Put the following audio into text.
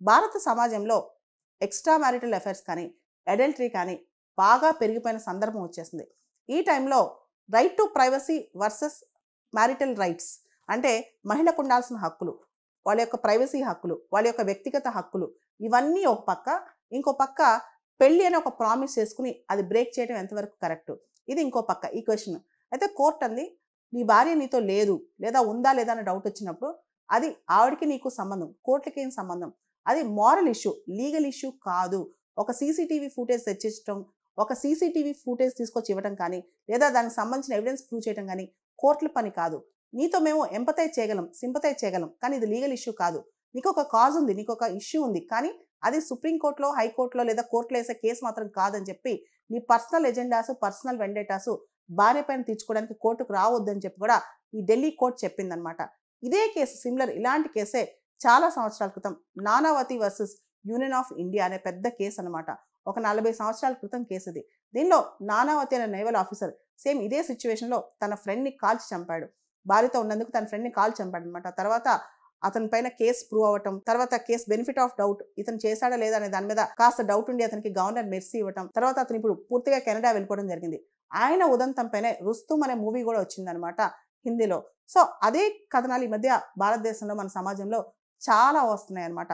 భారత సమాజంలో extra marital affairs కానీ అడల్టరీ కానీ బాగా పెరిగిపోయిన సందర్భం వచ్చేసింది. ఈ టైంలో right to privacy versus marital rights అంటే మహిళకు ఉండాల్సిన హక్కులు, వాళ్ళ యొక్క ప్రైవసీ హక్కులు, వాళ్ళ యొక్క వ్యక్తిగత హక్కులు, ఇవన్నీ ఒక పక్క. ఇంకో పక్క పెళ్ళి అని ఒక ప్రామిస్ చేసుకుని అది బ్రేక్ చేయడం ఎంతవరకు కరెక్ట్, ఇది ఇంకో పక్క ఈ క్వశ్చన్. అయితే కోర్ట్ అంది, నీ భార్య నీతో లేదు లేదా ఉందా లేదా అనే డౌట్ వచ్చినప్పుడు అది ఆవిడకి నీకు సంబంధం, కోర్టుకి ఏం సంబంధం, అది మారల్ ఇష్యూ, లీగల్ ఇష్యూ కాదు. ఒక సీసీటీవీ ఫుటేజ్ తెచ్చించడం, ఒక సీసీటీవీ ఫుటేజ్ తీసుకొచ్చి ఇవ్వడం కానీ లేదా దానికి సంబంధించిన ఎవిడెన్స్ ప్రూవ్ చేయడం కానీ కోర్టుల పని కాదు. నీతో మేము ఎంపతైజ్ చేయగలం, సింపతైజ్ చేయగలం, కానీ ఇది లీగల్ ఇష్యూ కాదు. నీకు ఒక కాజ్ ఉంది, నీకు ఒక ఇష్యూ ఉంది, కానీ అది సుప్రీంకోర్టులో, హైకోర్టులో లేదా కోర్టులో వేసే కేసు మాత్రం కాదని చెప్పి నీ పర్సనల్ ఎజెండాసు, పర్సనల్ వెండేటాసు భార్య పైన తీర్చుకోవడానికి కోర్టుకు రావద్దని చెప్పి కూడా ఈ ఢిల్లీ కోర్టు చెప్పిందనమాట. ఇదే కేసు సిమిలర్ ఇలాంటి కేసే చాలా సంవత్సరాల క్రితం Nanavati versus union of India అనే పెద్ద కేసు అనమాట. ఒక 40 సంవత్సరాల క్రితం కేసు ఇది. దీనిలో నానావతి అనే నేవల్ ఆఫీసర్ సేమ్ ఇదే సిచ్యువేషన్లో తన ఫ్రెండ్ని కాల్చి చంపాడు. భార్యతో ఉన్నందుకు తన ఫ్రెండ్ని కాల్చి చంపాడు అనమాట. తర్వాత అతని పైన కేసు ప్రూవ్ అవ్వటం, తర్వాత కేసు బెనిఫిట్ ఆఫ్ డౌట్, ఇతను చేశాడా లేదా అనే దాని మీద కాస్త డౌట్ ఉండి అతనికి గవర్నర్ మెర్సీ ఇవ్వటం, తర్వాత అతను ఇప్పుడు పూర్తిగా కెనడా వెళ్ళిపోవడం జరిగింది. ఆయన ఉదంతం పైనే రుస్తుం అనే మూవీ కూడా వచ్చిందనమాట హిందీలో. సో అదే కథనాలు ఈ మధ్య భారతదేశంలో మన సమాజంలో చాలా వస్తున్నాయి అనమాట.